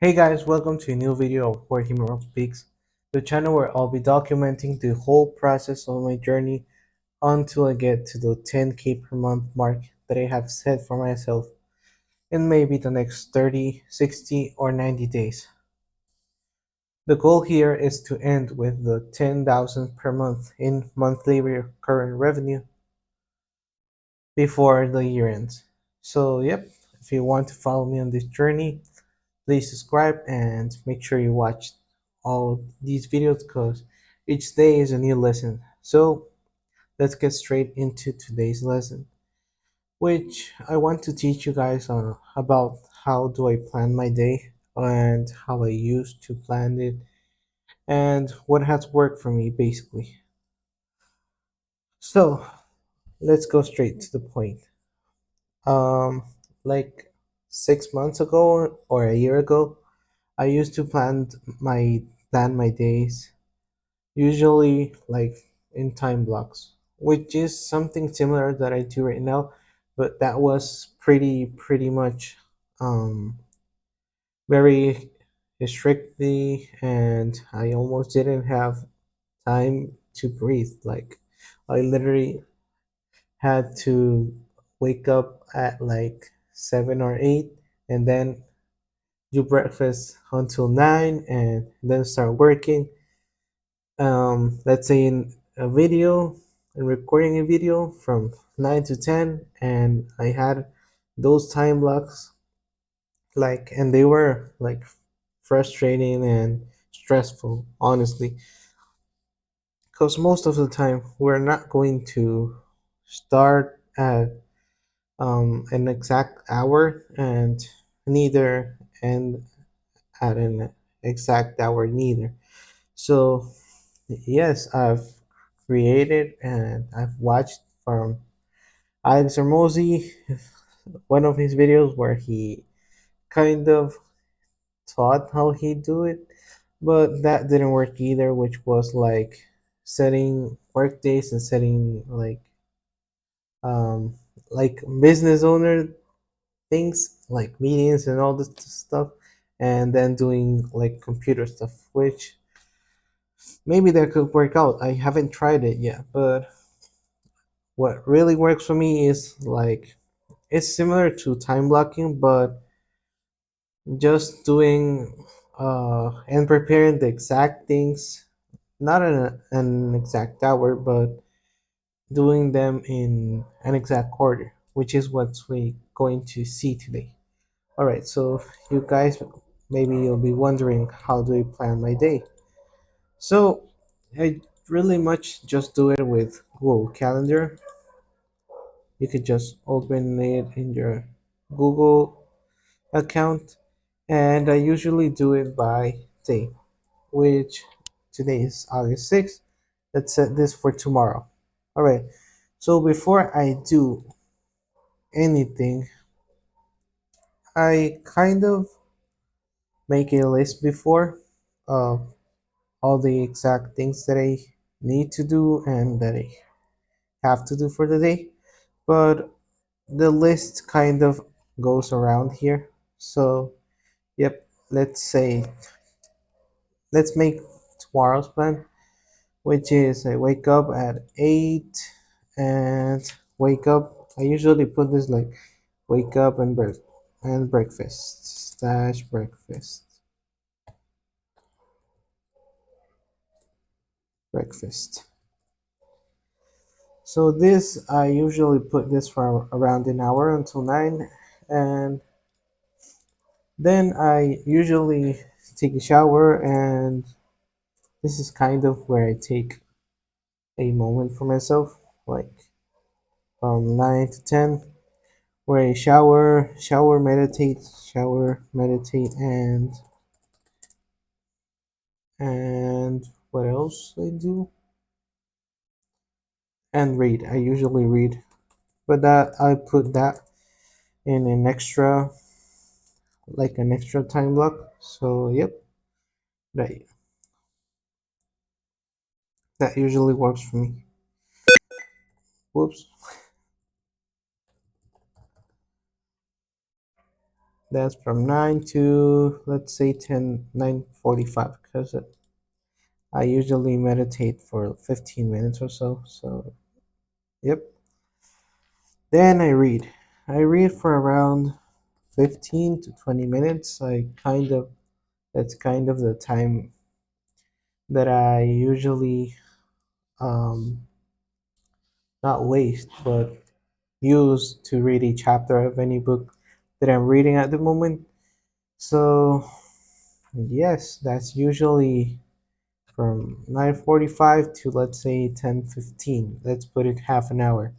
Hey guys, welcome to a new video of Where Humor Speaks, the channel where I'll be documenting the whole process of my journey until I get to the 10K per month mark that I have set for myself in maybe the next 30, 60, or 90 days. The goal here is to end with the 10,000 per month in monthly recurrent revenue before the year ends. So, yep, if you want to follow me on this journey, please subscribe and make sure you watch all these videos because each day is a new lesson. So let's get straight into today's lesson, which I want to teach you guys on about how do I plan my day and how I used to plan it and what has worked for me basically. So let's go straight to the point. Um, like 6 months ago or a year ago, I used to plan my days usually like in time blocks, which is something similar that I do right now, but that was pretty much um very strictly, and I almost didn't have time to breathe. Like I literally had to wake up at like 7 or 8 and then do breakfast until 9 and then start working, let's say in a video and recording a video from 9 to 10, and I had those time blocks, like, and they were like frustrating and stressful, honestly, because most of the time we're not going to start at an exact hour and neither end at an exact hour neither. So yes, I've created and I've watched from Alex Hormozy one of his videos where he kind of taught how he do it, but that didn't work either, which was like setting work days and setting um like business owner things like meetings and all this stuff, and then doing like computer stuff, which maybe that could work out. I haven't tried it yet, but what really works for me is like it's similar to time blocking, but just doing and preparing the exact things, not in an exact hour, but doing them in an exact order, which is what we're going to see today. All right, so you guys, maybe you'll be wondering how do I plan my day? So I really much just do it with Google Calendar. You could just open it in your Google account, and I usually do it by day, which today is August 6th. Let's set this for tomorrow. All right. So before I do anything, I kind of make a list before of all the exact things that I need to do and that I have to do for the day. But the list kind of goes around here. So, yep, let's make tomorrow's plan, which is I wake up at 8 and wake up. I usually put this like wake up and breakfast, stash breakfast. So this I usually put this for around an hour until 9, and then I usually take a shower, and this is kind of where I take a moment for myself, like from 9 to 10, where I shower, meditate, and what else I do? And read. I usually read, but that I put that in an extra time block. So yep, that that usually works for me. Whoops. That's from 9 to, let's say, 9:45, because I usually meditate for 15 minutes or so. So, yep. Then I read for around 15 to 20 minutes. That's kind of the time that I usually, um, not waste, but use to read a chapter of any book that I'm reading at the moment. So, yes, that's usually from 9:45 to, let's say, 10:15. Let's put it half an hour.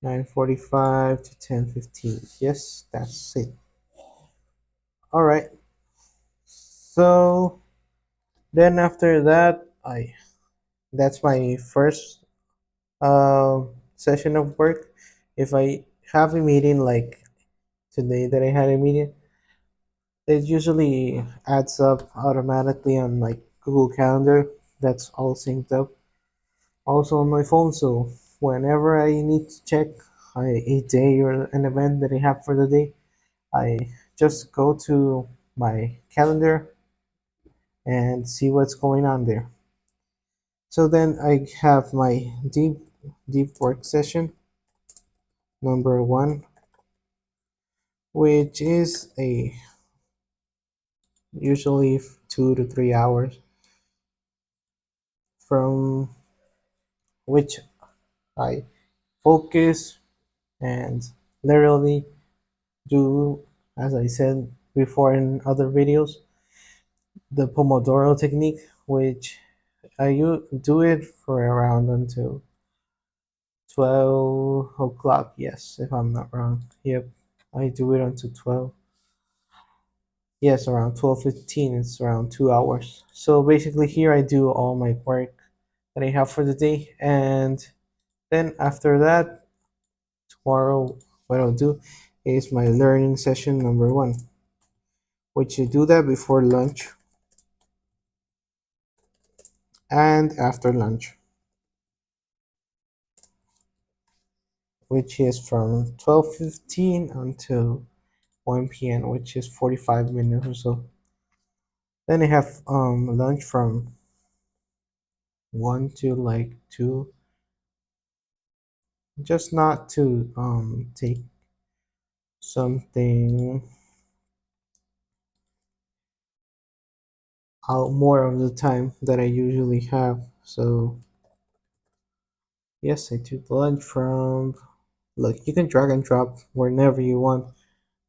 9:45 to 10:15. Yes, that's it. All right. So, then after that, I that's my first session of work. If I have a meeting like today that I had a meeting, it usually adds up automatically on my Google Calendar. That's all synced up. Also on my phone, so whenever I need to check a day or an event that I have for the day, I just go to my calendar and see what's going on there. So then I have my deep work session number one, which is a usually 2 to 3 hours, from which I focus and literally do, as I said before in other videos, the Pomodoro technique, which do it for around until 12 o'clock. Yes, if I'm not wrong. Yep, I do it until 12. Yes, around 12:15. It's around 2 hours. So basically, here I do all my work that I have for the day, and then after that, tomorrow, what I'll do is my learning session number one, which you do that before lunch and after lunch, which is from 12:15 until 1 p.m., which is 45 minutes or so. Then I have lunch from 1 to like 2, just not to take something out more of the time that I usually have. So yes, I took lunch from, look, you can drag and drop whenever you want.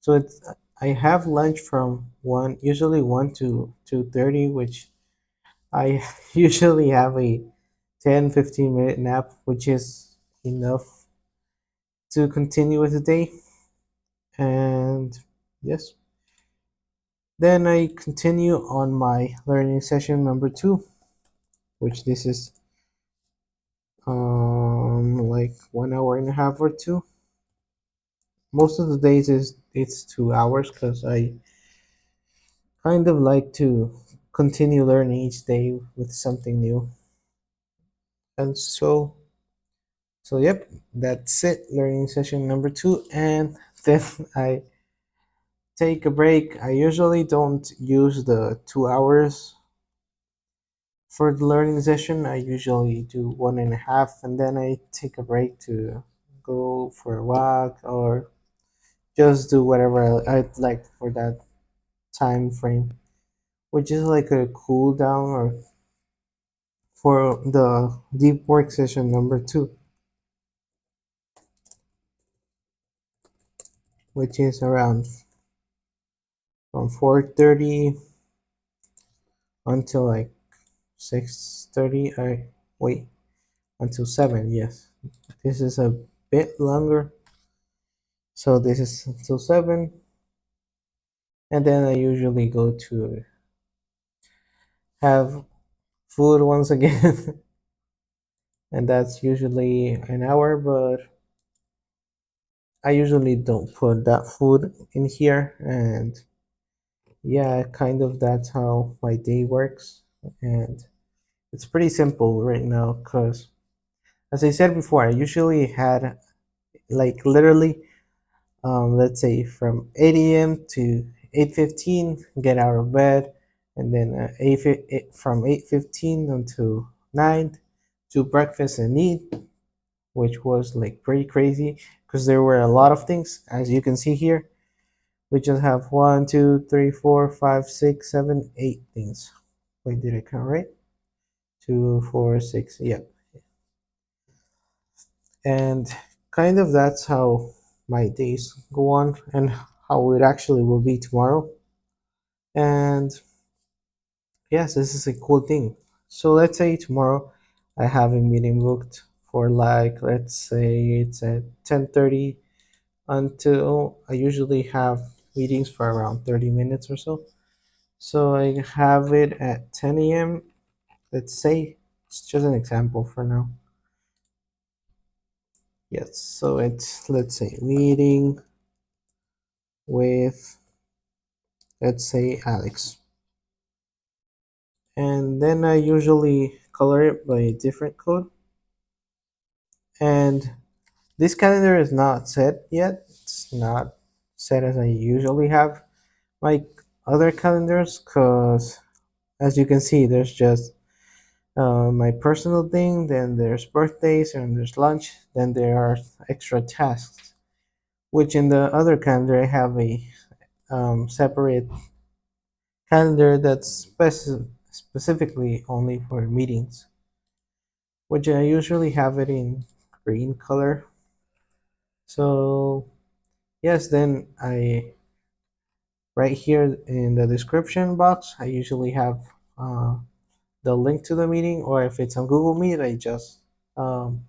So it's I have lunch from 1, usually 1 to 2:30, which I usually have a 10-15 minute nap, which is enough to continue with the day. And yes, then I continue on my learning session number two, which this is like 1 hour and a half or two. Most of the days it's 2 hours, because I kind of like to continue learning each day with something new. And so yep, that's it. Learning session number two, and then I take a break. I usually don't use the 2 hours for the learning session. I usually do one and a half, and then I take a break to go for a walk or just do whatever I'd like for that time frame, which is like a cool down or for the deep work session number two, which is around from 4:30 until like 6:30. I wait until 7. Yes, this is a bit longer. So this is until 7, and then I usually go to have food once again, and that's usually an hour. But I usually don't put that food in here, and yeah, kind of that's how my day works, and it's pretty simple right now because, as I said before, I usually had like literally, let's say from 8 a.m. to 8:15, get out of bed, and then from 8:15 until 9, do breakfast and eat, which was like pretty crazy because there were a lot of things, as you can see here. We just have one, two, three, four, five, six, seven, 8 things. Wait, did I count right? Two, four, six. Yep. And kind of that's how my days go on and how it actually will be tomorrow. And yes, this is a cool thing. So let's say tomorrow I have a meeting booked for, like, let's say it's at 10:30 until, I usually have meetings for around 30 minutes or so. So I have it at 10 a.m. Let's say it's just an example for now. Yes, so it's, let's say, meeting with, let's say, Alex. And then I usually color it by a different code. And this calendar is not set yet. It's not set as I usually have my other calendars, because as you can see, there's just my personal thing, then there's birthdays, and there's lunch, then there are extra tasks, which in the other calendar I have a separate calendar that's specifically only for meetings, which I usually have it in green color. So yes, then I, right here in the description box, I usually have uh, the link to the meeting, or if it's on Google Meet, I just um,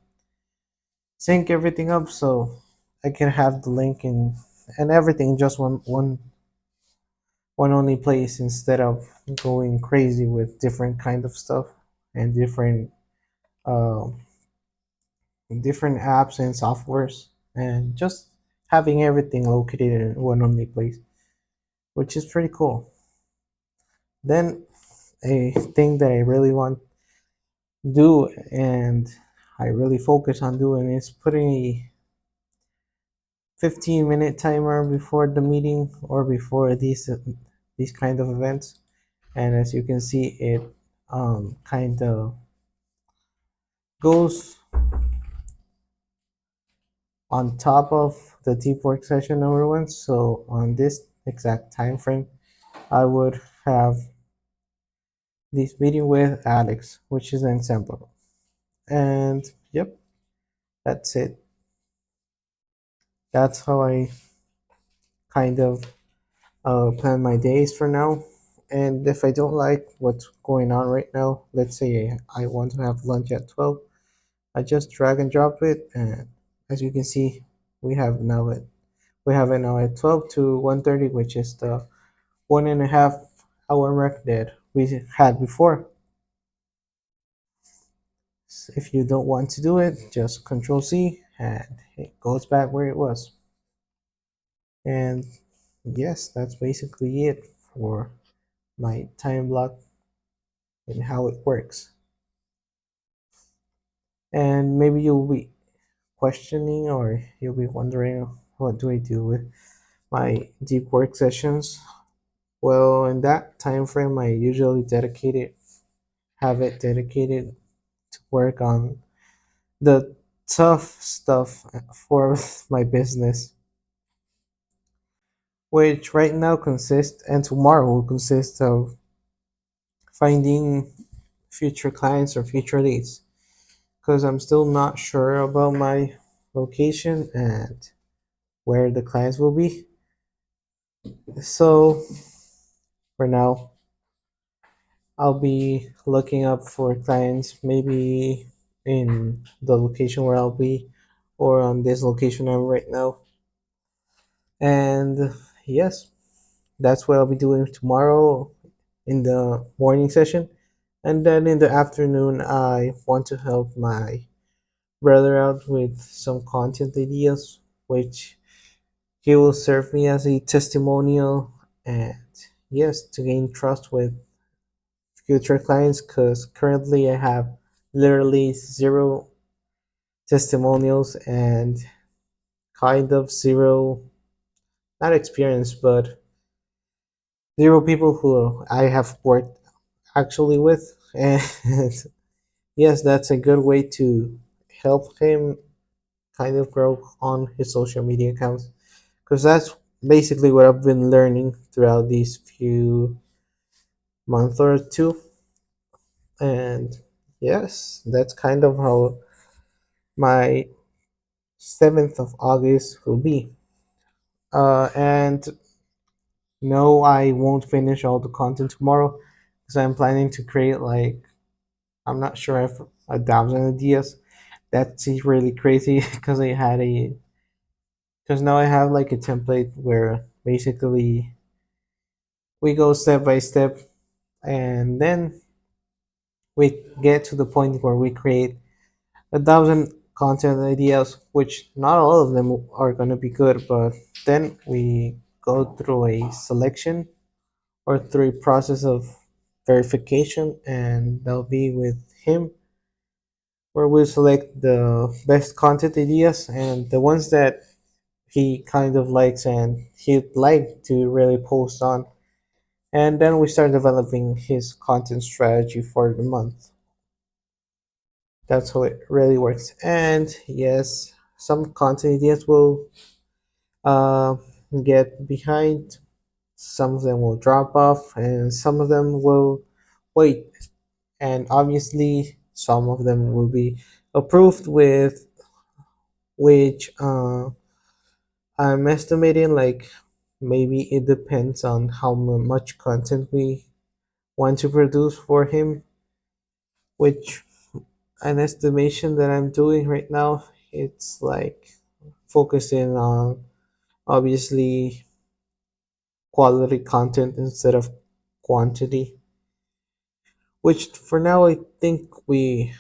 sync everything up so I can have the link and everything in just one only place, instead of going crazy with different kind of stuff and uh, different apps and softwares, and just having everything located in one only place, which is pretty cool. Then a thing that I really want to do, and I really focus on doing, is putting a 15-minute timer before the meeting or before these kind of events. And as you can see, it kind of goes on top of the deep work session number one. So on this exact time frame, I would have this meeting with Alex, which is an example. And yep, that's it. That's how I kind of plan my days for now. And if I don't like what's going on right now, let's say I want to have lunch at 12, I just drag and drop it. And as you can see, we have now it. We have it now at 12 to 1:30, which is the 1.5 hour mark that we had before. So if you don't want to do it, just Control C and it goes back where it was. And yes, that's basically it for my time block and how it works. And maybe you'll be questioning, or you'll be wondering, what do I do with my deep work sessions? Well, in that time frame, I usually have it dedicated to work on the tough stuff for my business, which right now consists, and tomorrow will consist of finding future clients or future leads, because I'm still not sure about my location and where the clients will be. So for now, I'll be looking up for clients maybe in the location where I'll be, or on this location I'm right now. And yes, that's what I'll be doing tomorrow in the morning session. And then in the afternoon, I want to help my brother out with some content ideas, which he will serve me as a testimonial, and yes, to gain trust with future clients, because currently I have literally zero testimonials, and kind of zero, not experience, but zero people who I have worked actually with. And yes, that's a good way to help him kind of grow on his social media accounts. Because that's basically what I've been learning throughout these few month or two. And yes, that's kind of how my 7th of August will be. And no, I won't finish all the content tomorrow because I'm planning to create like, I'm not sure if 1,000 ideas. That's really crazy because I had a, because now I have like a template where basically we go step by step, and then we get to the point where we create 1,000 content ideas, which not all of them are going to be good, but then we go through a selection or through a process of verification, and that'll be with him, where we select the best content ideas and the ones that he kind of likes and he'd like to really post on. And then we start developing his content strategy for the month. That's how it really works. And yes, some content ideas will uh, get behind, some of them will drop off, and some of them will wait. And obviously, some of them will be approved, with which I'm estimating like maybe it depends on how much content we want to produce for him, which an estimation that I'm doing right now, it's like focusing on obviously quality content instead of quantity, which for now I think we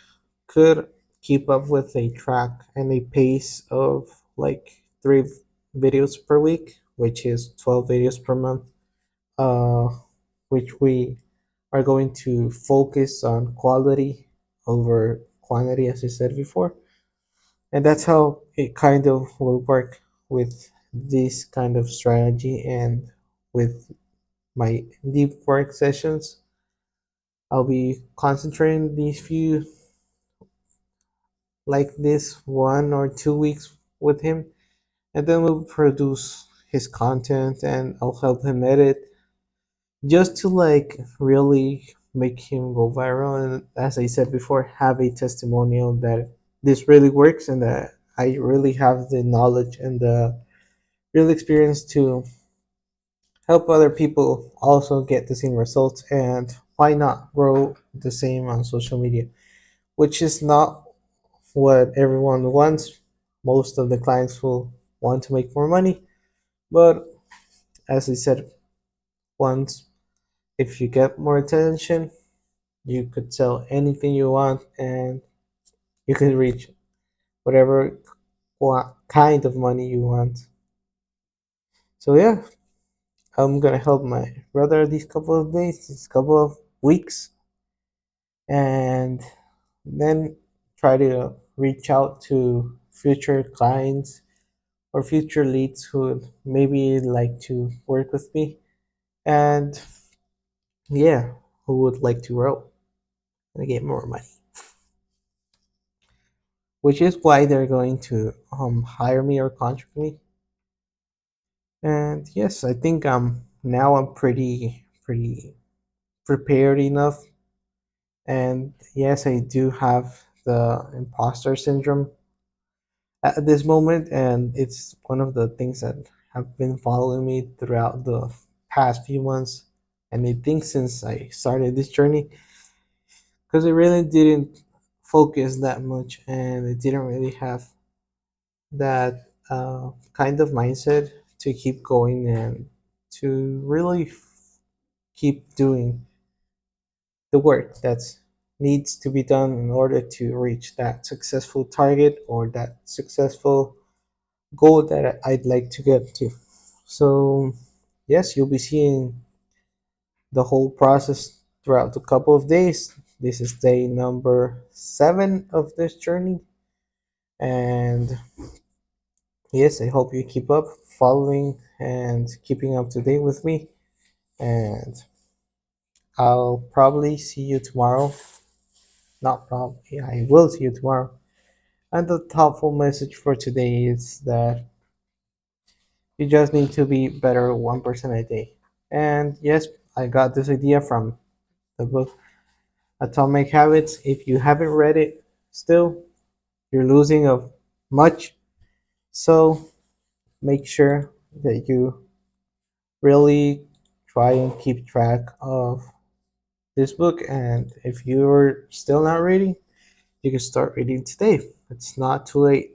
could keep up with a track and a pace of like 3 videos per week, which is 12 videos per month, uh, which we are going to focus on quality over quantity, as I said before. And that's how it kind of will work with this kind of strategy. And with my deep work sessions, I'll be concentrating these few, like this 1 or 2 weeks with him, and then we'll produce his content and I'll help him edit just to like really make him go viral, and as I said before, have a testimonial that this really works and that I really have the knowledge and the real experience to help other people also get the same results. And why not grow the same on social media, which is not what everyone wants. Most of the clients will want to make more money, but as I said once, if you get more attention, you could sell anything you want and you could reach whatever kind of money you want. So yeah, I'm gonna help my brother these couple of days, these couple of weeks, and then try to reach out to future clients or future leads who would maybe like to work with me, and yeah, who would like to grow and get more money, which is why they're going to hire me or contract me. And yes, I think now I'm pretty prepared enough. And yes, I do have the imposter syndrome at this moment, and it's one of the things that have been following me throughout the past few months, and I think since I started this journey, because I really didn't focus that much, and I didn't really have that kind of mindset to keep going and to really keep doing the work that needs to be done in order to reach that successful target or that successful goal that I'd like to get to. So, yes, you'll be seeing the whole process throughout a couple of days. This is day number 7 of this journey, and yes, I hope you keep up following and keeping up to date with me. And I'll probably see you tomorrow. Not probably, I will see you tomorrow. And the thoughtful message for today is that you just need to be better 1% a day. And yes, I got this idea from the book Atomic Habits. If you haven't read it still, you're losing of much. So make sure that you really try and keep track of this book. And if you're still not reading, you can start reading today. It's not too late.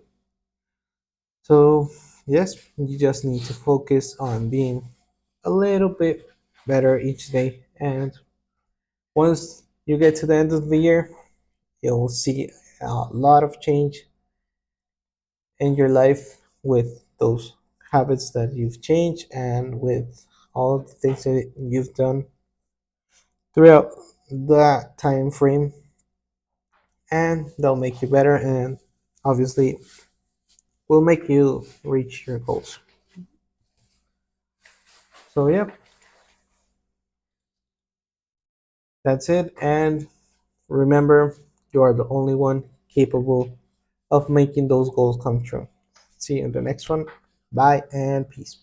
So, yes, you just need to focus on being a little bit better each day. And once you get to the end of the year, you'll see a lot of change in your life with those habits that you've changed and with all of the things that you've done throughout that time frame, and they'll make you better and obviously will make you reach your goals. So yeah, that's it. And remember, you are the only one capable of making those goals come true. See you in the next one. Bye and peace.